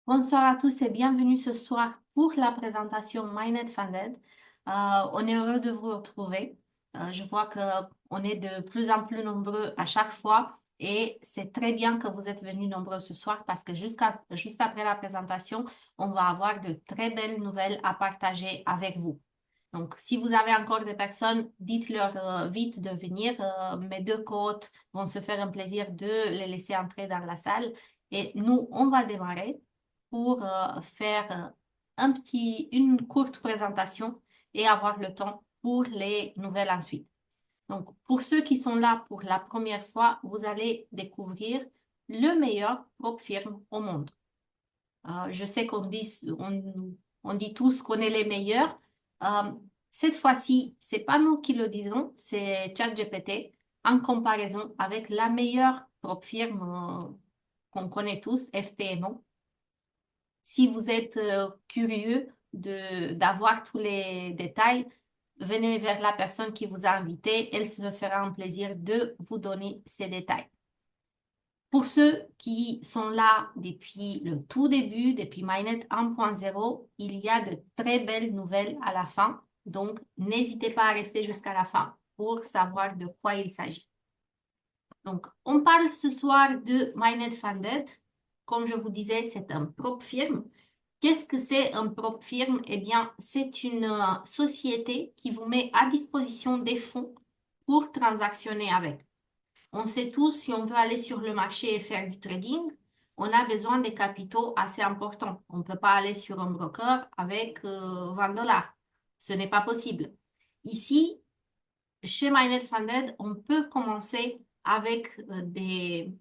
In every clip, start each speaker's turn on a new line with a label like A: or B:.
A: Bonsoir à tous et bienvenue ce soir pour la présentation MyNet Funded. On est heureux de vous retrouver. Je vois qu'on est de plus en plus nombreux à chaque fois et c'est très bien que vous êtes venus nombreux ce soir parce que juste après la présentation, on va avoir de très belles nouvelles à partager avec vous. Donc, si vous avez encore des personnes, dites-leur vite de venir. Mes deux cohortes vont se faire un plaisir de les laisser entrer dans la salle. Et nous, on va démarrer pour faire une courte présentation et avoir le temps pour les nouvelles ensuite. Donc, pour ceux qui sont là pour la première fois, vous allez découvrir le meilleur prop firme au monde. Je sais on dit tous qu'on est les meilleurs. Euh, cette fois-ci, c'est pas nous qui le disons, c'est ChatGPT en comparaison avec la meilleure prop firme qu'on connaît tous, FTMO. Si vous êtes curieux d'avoir tous les détails, venez vers la personne qui vous a invité. Elle se fera un plaisir de vous donner ces détails. Pour ceux qui sont là depuis le tout début, depuis MyNet 1.0, il y a de très belles nouvelles à la fin. Donc, n'hésitez pas à rester jusqu'à la fin pour savoir de quoi il s'agit. Donc, on parle ce soir de MyNet Funded. Comme je vous disais, c'est un prop firme. Qu'est-ce que c'est un prop firme? Eh bien, c'est une société qui vous met à disposition des fonds pour transactionner avec. On sait tous, si on veut aller sur le marché et faire du trading, on a besoin des capitaux assez importants. On ne peut pas aller sur un broker avec 20 dollars. Ce n'est pas possible. Ici, chez MyNet Funded, on peut commencer avec des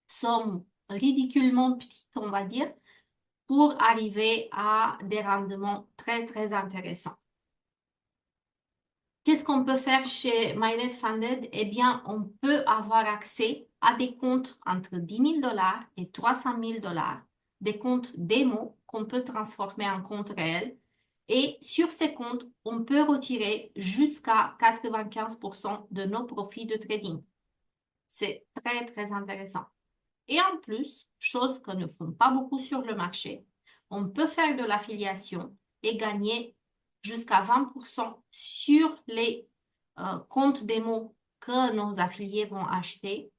A: sommes ridiculement petites, on va dire, pour arriver à des rendements très, très intéressants. Qu'est-ce qu'on peut faire chez MyNet Funded? Eh bien, on peut avoir accès à des comptes entre 10 000 dollars et 300 000 dollars, des comptes démo qu'on peut transformer en comptes réels. Et sur ces comptes, on peut retirer jusqu'à 95% de nos profits de trading. C'est très, très intéressant. Et en plus, chose que ne font pas beaucoup sur le marché, on peut faire de l'affiliation et gagner jusqu'à 20% sur les comptes démo que nos affiliés vont acheter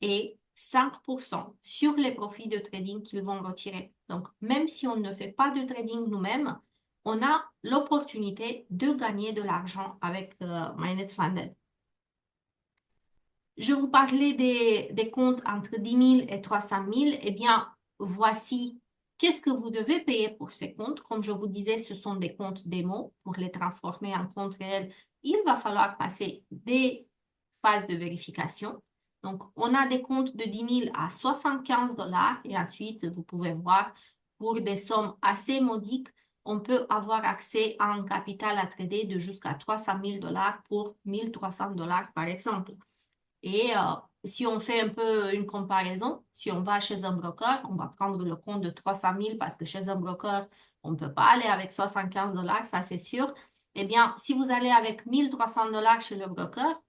A: et 5% sur les profits de trading qu'ils vont retirer. Donc, même si on ne fait pas de trading nous-mêmes, on a l'opportunité de gagner de l'argent avec MyNet Funded. Je vous parlais des comptes entre 10 000 et 300 000. Eh bien, voici qu'est-ce que vous devez payer pour ces comptes. Comme je vous disais, ce sont des comptes démo. Pour les transformer en comptes réels, il va falloir passer des phases de vérification. Donc, on a des comptes de 10 000 à 75 dollars et ensuite, vous pouvez voir, pour des sommes assez modiques, on peut avoir accès à un capital à trader de jusqu'à 300 000 dollars pour 1 300 dollars, par exemple. Et si on fait un peu une comparaison, si on va chez un broker, on va prendre le compte de 300 000 parce que chez un broker, on ne peut pas aller avec 75 dollars, ça c'est sûr. Eh bien, si vous allez avec 1 300 dollars chez le broker,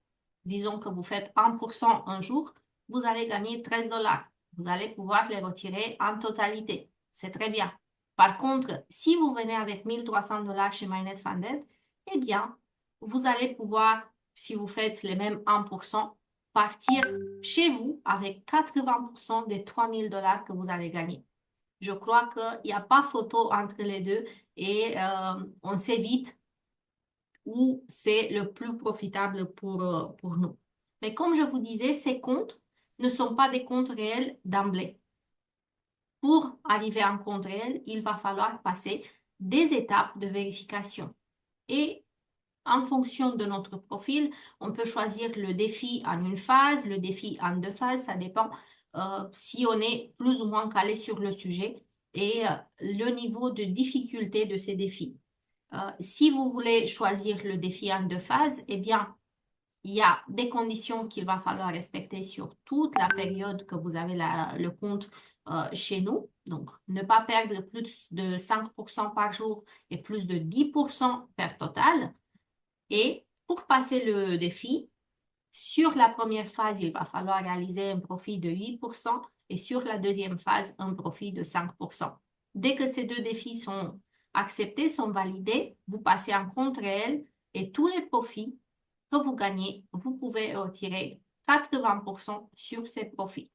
A: disons que vous faites 1% un jour, vous allez gagner 13 dollars. Vous allez pouvoir les retirer en totalité. C'est très bien. Par contre, si vous venez avec 1 300 dollars chez MyNet Funded, eh bien, vous allez pouvoir, si vous faites les mêmes 1%, partir chez vous avec 80% des 3 000 dollars que vous allez gagner. Je crois qu'il n'y a pas photo entre les deux et on sait vite où c'est le plus profitable pour nous. Mais comme je vous disais, ces comptes ne sont pas des comptes réels d'emblée. Pour arriver à un compte réel, il va falloir passer des étapes de vérification. Et en fonction de notre profil, on peut choisir le défi en une phase, le défi en deux phases, ça dépend si on est plus ou moins calé sur le sujet et le niveau de difficulté de ces défis. Si vous voulez choisir le défi en deux phases, eh bien, il y a des conditions qu'il va falloir respecter sur toute la période que vous avez le compte chez nous. Donc, ne pas perdre plus de 5% par jour et plus de 10% per total. Et pour passer le défi, sur la première phase, il va falloir réaliser un profit de 8%. et sur la deuxième phase, un profit de 5%. Dès que ces deux défis sont acceptés, sont validés, vous passez en compte réel et tous les profits que vous gagnez, vous pouvez retirer 80% sur ces profits.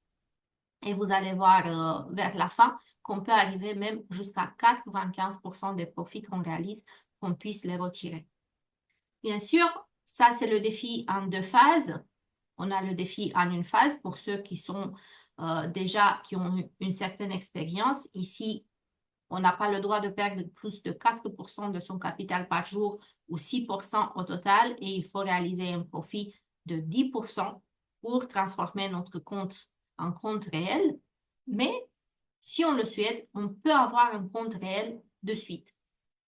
A: Et vous allez voir vers la fin qu'on peut arriver même jusqu'à 95% des profits qu'on réalise, qu'on puisse les retirer. Bien sûr, ça c'est le défi en deux phases. On a le défi en une phase pour ceux qui sont qui ont une certaine expérience. Ici, on n'a pas le droit de perdre plus de 4% de son capital par jour ou 6% au total et il faut réaliser un profit de 10% pour transformer notre compte en compte réel. Mais si on le souhaite, on peut avoir un compte réel de suite.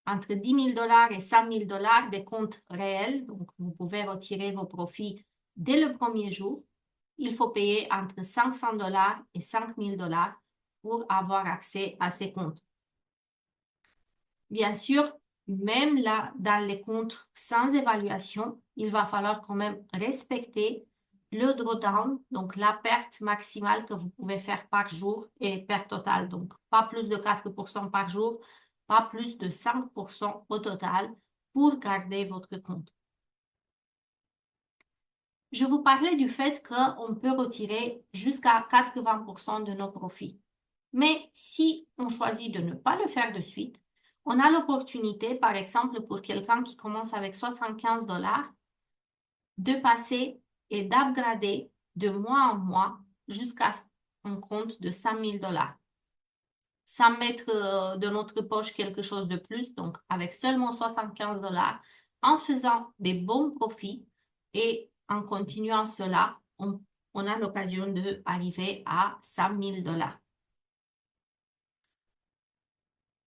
A: Entre 10 000 $ et 100 000 $ des comptes réels, donc vous pouvez retirer vos profits dès le premier jour. Il faut payer entre 500 $ et 5 000 $ pour avoir accès à ces comptes. Bien sûr, même là, dans les comptes sans évaluation, il va falloir quand même respecter le drawdown, donc la perte maximale que vous pouvez faire par jour et perte totale. Donc, pas plus de 4% par jour, pas plus de 5% au total pour garder votre compte. Je vous parlais du fait qu'on peut retirer jusqu'à 80% de nos profits. Mais si on choisit de ne pas le faire de suite, on a l'opportunité, par exemple, pour quelqu'un qui commence avec 75 $, de passer et d'upgrader de mois en mois jusqu'à un compte de 100 000 $. Sans mettre de notre poche quelque chose de plus, donc avec seulement 75 $, en faisant des bons profits et en continuant cela, on a l'occasion d'arriver à 100 000 $.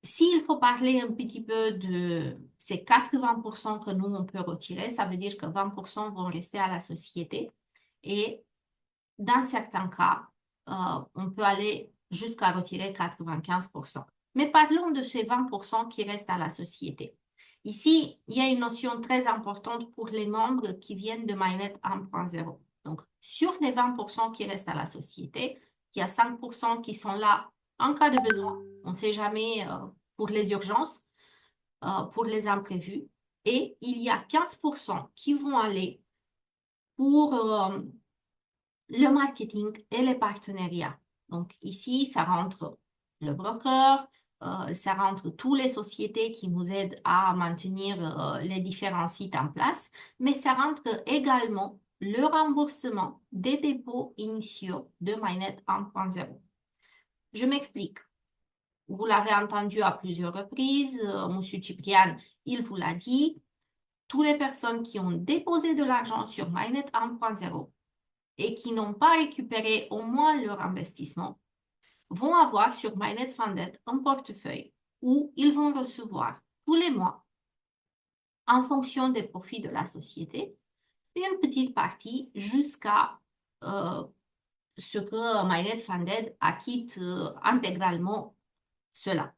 A: S'il faut parler un petit peu de ces 80% que nous, on peut retirer, ça veut dire que 20% vont rester à la société. Et dans certains cas, on peut aller jusqu'à retirer 95%. Mais parlons de ces 20% qui restent à la société. Ici, il y a une notion très importante pour les membres qui viennent de MyNet 1.0. Donc, sur les 20% qui restent à la société, il y a 5% qui sont là en cas de besoin. On ne sait jamais pour les urgences, pour les imprévus. Et il y a 15% qui vont aller pour le marketing et les partenariats. Donc ici, ça rentre le broker, ça rentre toutes les sociétés qui nous aident à maintenir les différents sites en place, mais ça rentre également le remboursement des dépôts initiaux de MyNet 1.0. Je m'explique. Vous l'avez entendu à plusieurs reprises, M. Ciprian, il vous l'a dit, toutes les personnes qui ont déposé de l'argent sur MyNet 1.0 et qui n'ont pas récupéré au moins leur investissement vont avoir sur MyNet Funded un portefeuille où ils vont recevoir tous les mois, en fonction des profits de la société, une petite partie jusqu'à ce que MyNet Funded acquitte intégralement cela.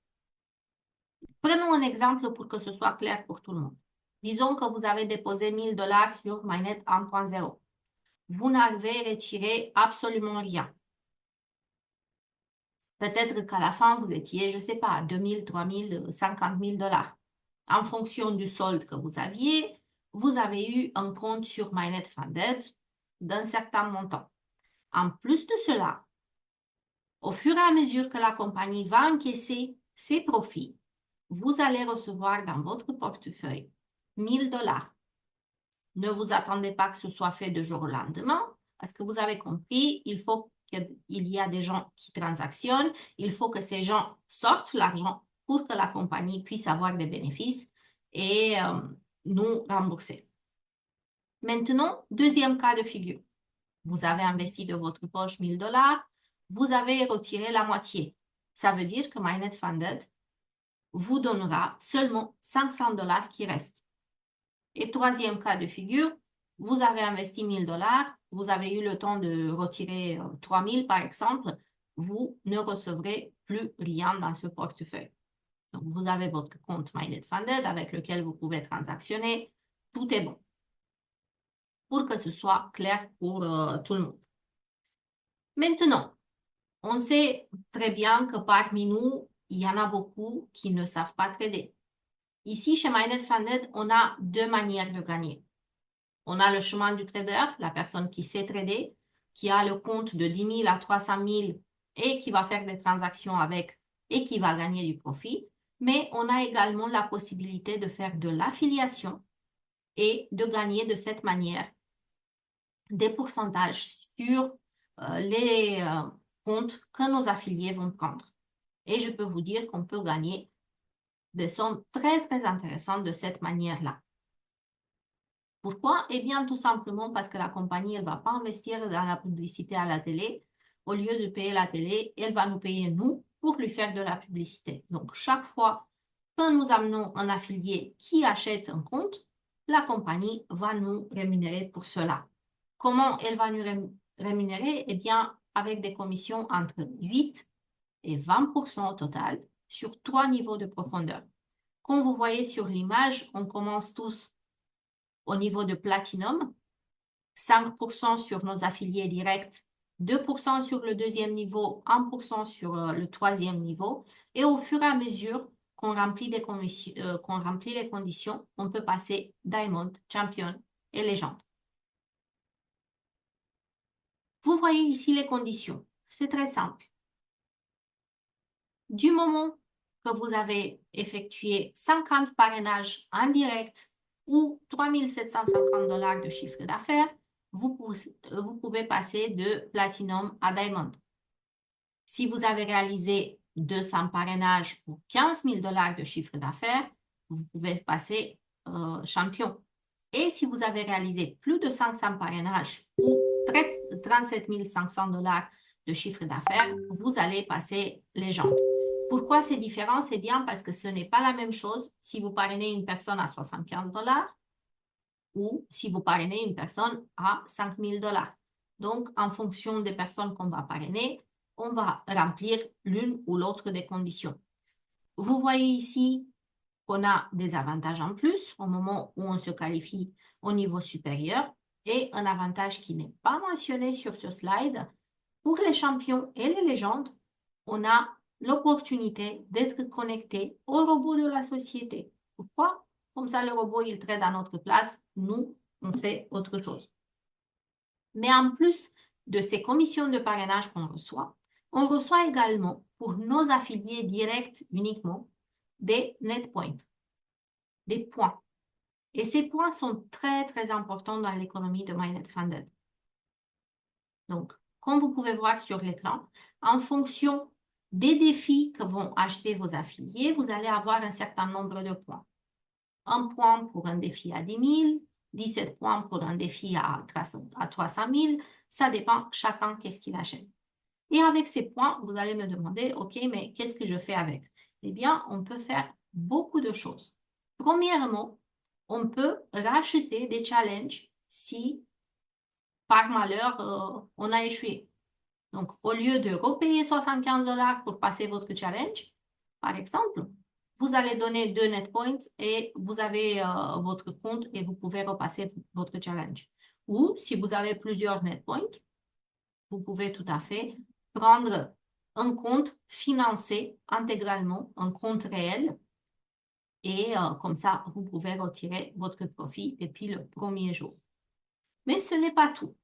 A: Prenons un exemple pour que ce soit clair pour tout le monde. Disons que vous avez déposé 1 000 $ sur MyNet 1.0. Vous n'avez retiré absolument rien. Peut-être qu'à la fin, vous étiez, je ne sais pas, 2 000, 3 000, 50 000 $. En fonction du solde que vous aviez, vous avez eu un compte sur MyNet Funded d'un certain montant. En plus de cela, au fur et à mesure que la compagnie va encaisser ses profits, vous allez recevoir dans votre portefeuille 1 000 $. Ne vous attendez pas que ce soit fait de jour au lendemain, parce que vous avez compris, il faut qu'il y a des gens qui transactionnent, il faut que ces gens sortent l'argent pour que la compagnie puisse avoir des bénéfices et nous rembourser. Maintenant, deuxième cas de figure. Vous avez investi de votre poche 1 000 $, vous avez retiré la moitié. Ça veut dire que MyNet Funded vous donnera seulement 500 $ qui restent. Et troisième cas de figure, vous avez investi 1 000 $, vous avez eu le temps de retirer 3 000 par exemple, vous ne recevrez plus rien dans ce portefeuille. Donc, vous avez votre compte MyNet Funded avec lequel vous pouvez transactionner. Tout est bon. Pour que ce soit clair pour tout le monde. Maintenant, On sait très bien que parmi nous, il y en a beaucoup qui ne savent pas trader. Ici, chez MyNetFunded, on a deux manières de gagner. On a le chemin du trader, la personne qui sait trader, qui a le compte de 10 000 à 300 000 et qui va faire des transactions avec et qui va gagner du profit. Mais on a également la possibilité de faire de l'affiliation et de gagner de cette manière des pourcentages sur les comptes que nos affiliés vont prendre. Et je peux vous dire qu'on peut gagner des sommes très, très intéressantes de cette manière-là. Pourquoi? Eh bien, tout simplement parce que la compagnie, elle ne va pas investir dans la publicité à la télé. Au lieu de payer la télé, elle va nous payer, nous, pour lui faire de la publicité. Donc, chaque fois que nous amenons un affilié qui achète un compte, la compagnie va nous rémunérer pour cela. Comment elle va nous rémunérer? Eh bien, avec des commissions entre 8 et 20% au total sur 3 niveaux de profondeur. Comme vous voyez sur l'image, on commence tous au niveau de Platinum, 5% sur nos affiliés directs, 2% sur le deuxième niveau, 1% sur le troisième niveau. Et au fur et à mesure qu'on remplit les conditions, on peut passer Diamond, Champion et Légende. Vous voyez ici les conditions. C'est très simple. Du moment que vous avez effectué 50 parrainages en direct ou 3 750 $ de chiffre d'affaires, vous pouvez passer de Platinum à Diamond. Si vous avez réalisé 200 parrainages ou 15 000 $ de chiffre d'affaires, vous pouvez passer champion. Et si vous avez réalisé plus de 500 parrainages ou 37 500 $ de chiffre d'affaires, vous allez passer légende. Pourquoi c'est différent? C'est bien parce que ce n'est pas la même chose si vous parrainez une personne à 75 $ ou si vous parrainez une personne à 5 000 $. Donc, en fonction des personnes qu'on va parrainer, on va remplir l'une ou l'autre des conditions. Vous voyez ici qu'on a des avantages en plus au moment où on se qualifie au niveau supérieur et un avantage qui n'est pas mentionné sur ce slide. Pour les champions et les légendes, on a l'opportunité d'être connecté au robot de la société. Pourquoi? Comme ça, le robot, il trade à notre place. Nous, on fait autre chose. Mais en plus de ces commissions de parrainage qu'on reçoit, on reçoit également pour nos affiliés directs uniquement des net points, des points. Et ces points sont très, très importants dans l'économie de MyNetFunded. Donc, comme vous pouvez voir sur l'écran, en fonction des défis que vont acheter vos affiliés, vous allez avoir un certain nombre de points. Un point pour un défi à 10 000, 17 points pour un défi à 300 000. Ça dépend chacun qu'est-ce qu'il achète. Et avec ces points, vous allez me demander, OK, mais qu'est-ce que je fais avec? Eh bien, on peut faire beaucoup de choses. Premièrement, on peut racheter des challenges si, par malheur, on a échoué. Donc, au lieu de repayer 75 $ pour passer votre challenge, par exemple, vous allez donner 2 net points et vous avez votre compte et vous pouvez repasser votre challenge. Ou si vous avez plusieurs net points, vous pouvez tout à fait prendre un compte financé intégralement, un compte réel, et comme ça, vous pouvez retirer votre profit depuis le premier jour. Mais ce n'est pas tout.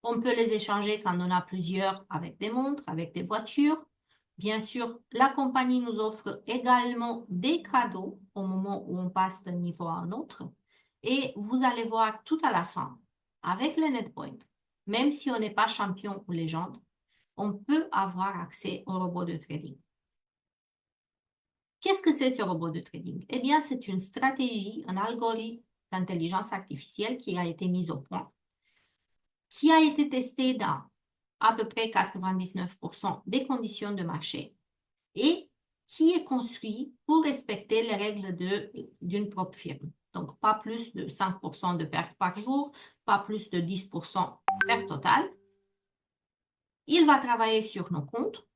A: On peut les échanger quand on a plusieurs avec des montres, avec des voitures. Bien sûr, la compagnie nous offre également des cadeaux au moment où on passe d'un niveau à un autre. Et vous allez voir tout à la fin, avec les NetPoints, même si on n'est pas champion ou légende, on peut avoir accès au robot de trading. Qu'est-ce que c'est ce robot de trading? Eh bien, c'est une stratégie, un algorithme d'intelligence artificielle qui a été mis au point, qui a été testé dans à peu près 99% des conditions de marché et qui est construit pour respecter les règles d'une propre firme. Donc, pas plus de 5% de perte par jour, pas plus de 10% de perte totale. Il va travailler sur nos comptes,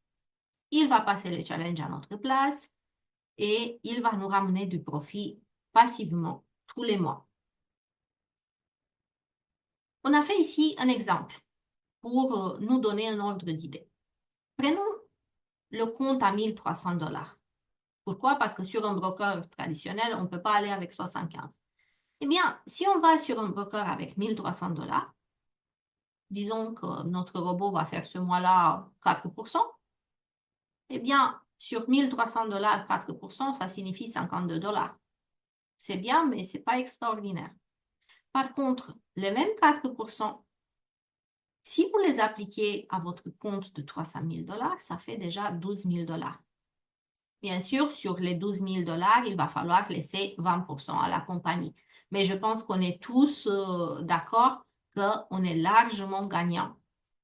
A: il va passer les challenges à notre place et il va nous ramener du profit passivement tous les mois. On a fait ici un exemple pour nous donner un ordre d'idée. Prenons le compte à 1 300 $. Pourquoi? Parce que sur un broker traditionnel, on ne peut pas aller avec 75. Eh bien, si on va sur un broker avec 1 300 $, disons que notre robot va faire ce mois-là 4%, eh bien, sur 1 300 $, 4%, ça signifie 52 $. C'est bien, mais ce n'est pas extraordinaire. Par contre, les mêmes 4%, si vous les appliquez à votre compte de 300 000 $, ça fait déjà 12 000 $. Bien sûr, sur les 12 000 $, il va falloir laisser 20% à la compagnie. Mais je pense qu'on est tous d'accord qu'on est largement gagnant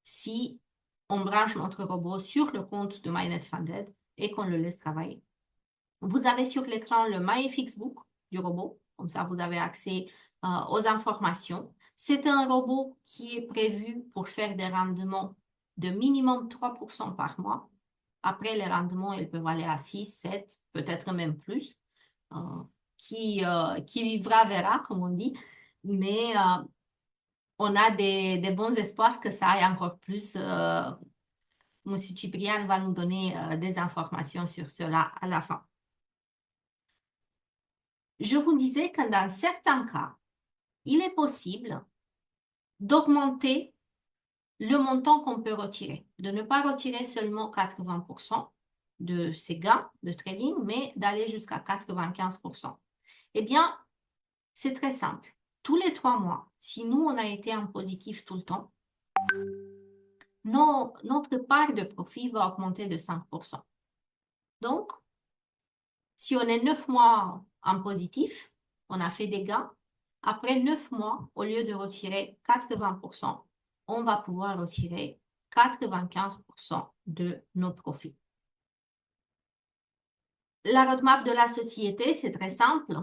A: si on branche notre robot sur le compte de MyNetFunded et qu'on le laisse travailler. Vous avez sur l'écran le MyFixBook du robot, comme ça vous avez accès aux informations. C'est un robot qui est prévu pour faire des rendements de minimum 3% par mois. Après, les rendements, ils peuvent aller à 6, 7, peut-être même plus. Euh, qui vivra verra, comme on dit. Mais on a des bons espoirs que ça aille encore plus. Monsieur Ciprian va nous donner des informations sur cela à la fin. Je vous disais que dans certains cas, il est possible d'augmenter le montant qu'on peut retirer, de ne pas retirer seulement 80% de ses gains de trading, mais d'aller jusqu'à 95%. Eh bien, c'est très simple. Tous les 3 mois, si nous, on a été en positif tout le temps, notre part de profit va augmenter de 5%. Donc, si on est 9 mois en positif, on a fait des gains. Après 9 mois, au lieu de retirer 80%, on va pouvoir retirer 95% de nos profits. La roadmap de la société, c'est très simple.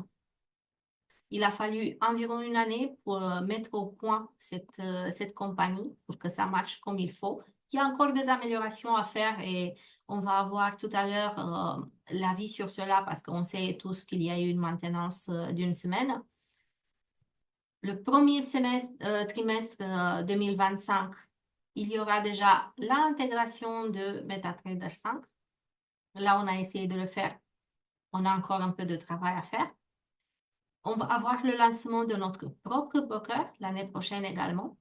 A: Il a fallu environ une année pour mettre au point cette compagnie, pour que ça marche comme il faut. Il y a encore des améliorations à faire et on va avoir tout à l'heure l'avis sur cela parce qu'on sait tous qu'il y a eu une maintenance d'une semaine. Le premier trimestre 2025, il y aura déjà l'intégration de MetaTrader 5. Là, on a essayé de le faire. On a encore un peu de travail à faire. On va avoir le lancement de notre propre broker l'année prochaine également.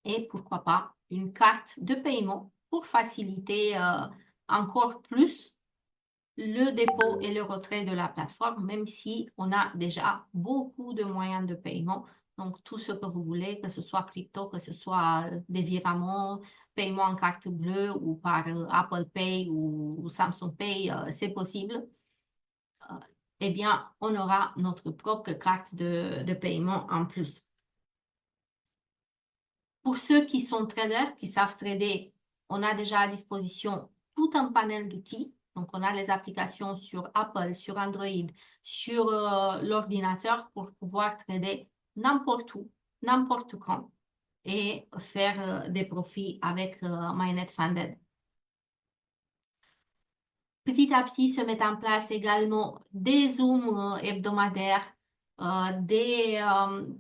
A: Et pourquoi pas une carte de paiement pour faciliter encore plus le dépôt et le retrait de la plateforme, même si on a déjà beaucoup de moyens de paiement. Donc, tout ce que vous voulez, que ce soit crypto, que ce soit des virements, paiement en carte bleue ou par Apple Pay ou Samsung Pay, c'est possible. Eh bien, on aura notre propre carte de paiement en plus. Pour ceux qui sont traders, qui savent trader, on a déjà à disposition tout un panel d'outils. Donc, on a les applications sur Apple, sur Android, sur l'ordinateur pour pouvoir trader n'importe où, n'importe quand et faire des profits avec MyNetFunded. Petit à petit se mettent en place également des Zooms hebdomadaires, des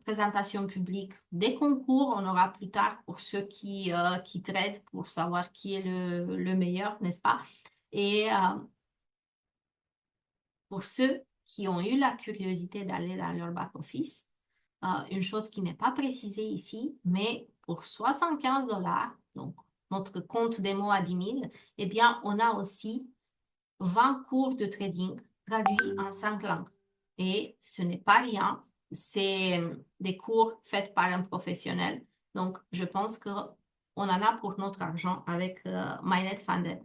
A: présentations publiques, des concours. On aura plus tard pour ceux qui tradent pour savoir qui est le meilleur, n'est-ce pas? Et pour ceux qui ont eu la curiosité d'aller dans leur back-office, une chose qui n'est pas précisée ici, mais pour 75 $, donc notre compte démo à 10 000, eh bien, on a aussi 20 cours de trading traduits en 5 langues. Et ce n'est pas rien, c'est des cours faits par un professionnel. Donc, je pense qu'on en a pour notre argent avec MyNetFunded.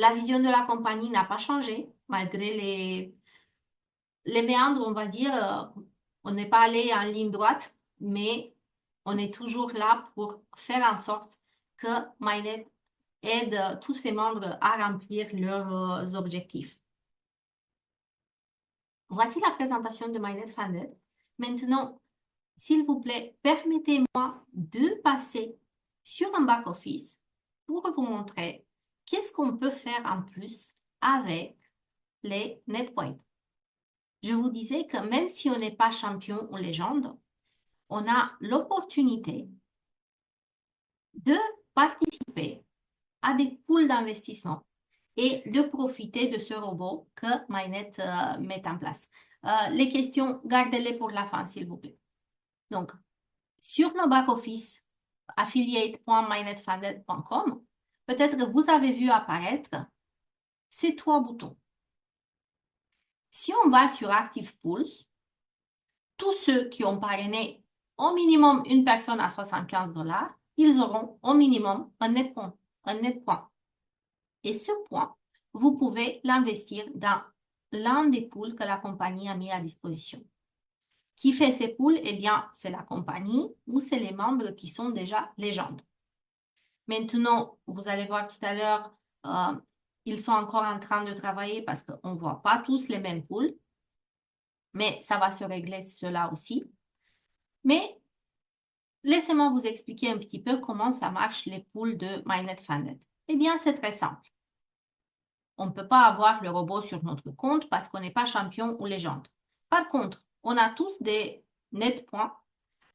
A: La vision de la compagnie n'a pas changé, malgré les méandres, on va dire. On n'est pas allé en ligne droite, mais on est toujours là pour faire en sorte que MyNet aide tous ses membres à remplir leurs objectifs. Voici la présentation de MyNetFunded. Maintenant, s'il vous plaît, permettez-moi de passer sur un back-office pour vous montrer qu'est-ce qu'on peut faire en plus avec les NetPoints. Je vous disais que même si on n'est pas champion ou légende, on a l'opportunité de participer à des pools d'investissement et de profiter de ce robot que MyNet met en place. Les questions, gardez-les pour la fin, s'il vous plaît. Donc, sur nos back-office, affiliate.mynetfunded.com, peut-être que vous avez vu apparaître ces 3 boutons. Si on va sur Active Pools, tous ceux qui ont parrainé au minimum une personne à 75 $, ils auront au minimum un net point. Et ce point, vous pouvez l'investir dans l'un des pools que la compagnie a mis à disposition. Qui fait ces pools? Eh bien, c'est la compagnie ou c'est les membres qui sont déjà légendes. Maintenant, vous allez voir tout à l'heure, ils sont encore en train de travailler parce qu'on ne voit pas tous les mêmes pools, mais ça va se régler cela aussi. Mais laissez-moi vous expliquer un petit peu comment ça marche les pools de MyNet Funded. Eh bien, c'est très simple. On ne peut pas avoir le robot sur notre compte parce qu'on n'est pas champion ou légende. Par contre, on a tous des net points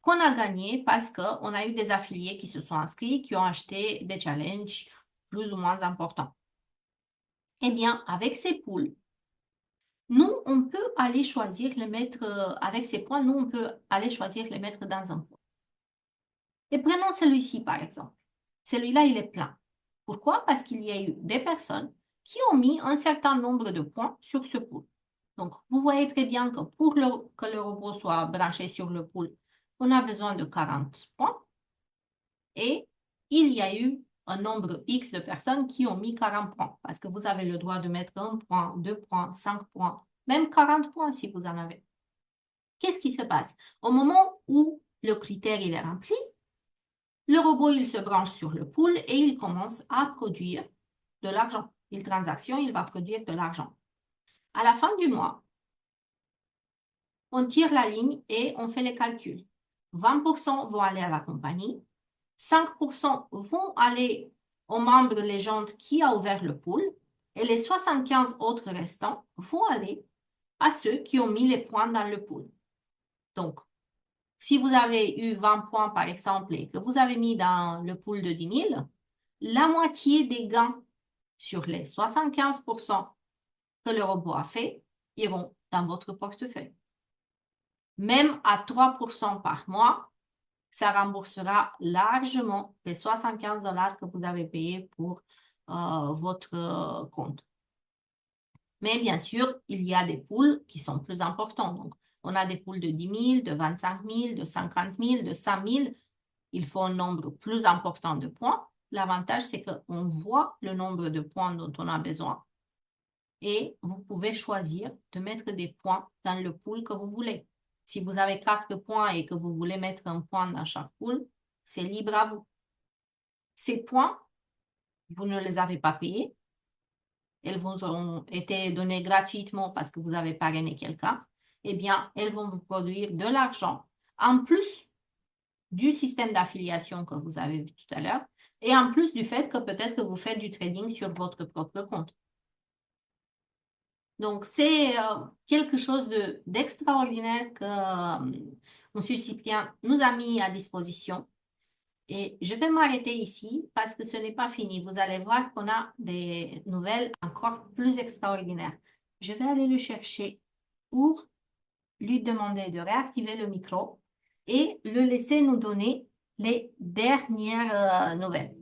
A: qu'on a gagnés parce qu'on a eu des affiliés qui se sont inscrits, qui ont acheté des challenges plus ou moins importants. Eh bien, avec ces pools, nous, on peut aller choisir les mettre, avec ces points, nous, on peut aller choisir les mettre dans un pool. Et prenons celui-ci, par exemple. Celui-là, il est plein. Pourquoi? Parce qu'il y a eu des personnes qui ont mis un certain nombre de points sur ce pool. Donc, vous voyez très bien que pour que le robot soit branché sur le pool, on a besoin de 40 points. Et il y a eu un nombre X de personnes qui ont mis 40 points. Parce que vous avez le droit de mettre 1 point, 2 points, 5 points, même 40 points si vous en avez. Qu'est-ce qui se passe? Au moment où le critère il est rempli, le robot, il se branche sur le pool et il commence à produire de l'argent. Il transaction, il va produire de l'argent. À la fin du mois, on tire la ligne et on fait les calculs. 20% vont aller à la compagnie, 5% vont aller aux membres légendes qui a ouvert le pool et les 75 autres restants vont aller à ceux qui ont mis les points dans le pool. Donc, si vous avez eu 20 points, par exemple, et que vous avez mis dans le pool de 10 000, la moitié des gains sur les 75% que le robot a fait iront dans votre portefeuille. Même à 3% par mois, ça remboursera largement les 75 $ que vous avez payés pour votre compte. Mais bien sûr, il y a des pools qui sont plus importants. Donc, on a des pools de 10 000, de 25 000, de 50 000, de 100 000. Il faut un nombre plus important de points. L'avantage, c'est qu'on voit le nombre de points dont on a besoin. Et vous pouvez choisir de mettre des points dans le pool que vous voulez. Si vous avez 4 points et que vous voulez mettre un point dans chaque pool, c'est libre à vous. Ces points, vous ne les avez pas payés. Elles vous ont été données gratuitement parce que vous avez parrainé quelqu'un. Eh bien, elles vont vous produire de l'argent en plus du système d'affiliation que vous avez vu tout à l'heure et en plus du fait que peut-être que vous faites du trading sur votre propre compte. Donc, c'est quelque chose d'extraordinaire que M. Cyprien nous a mis à disposition. Et je vais m'arrêter ici parce que ce n'est pas fini. Vous allez voir qu'on a des nouvelles encore plus extraordinaires. Je vais aller le chercher pour lui demander de réactiver le micro et le laisser nous donner les dernières nouvelles.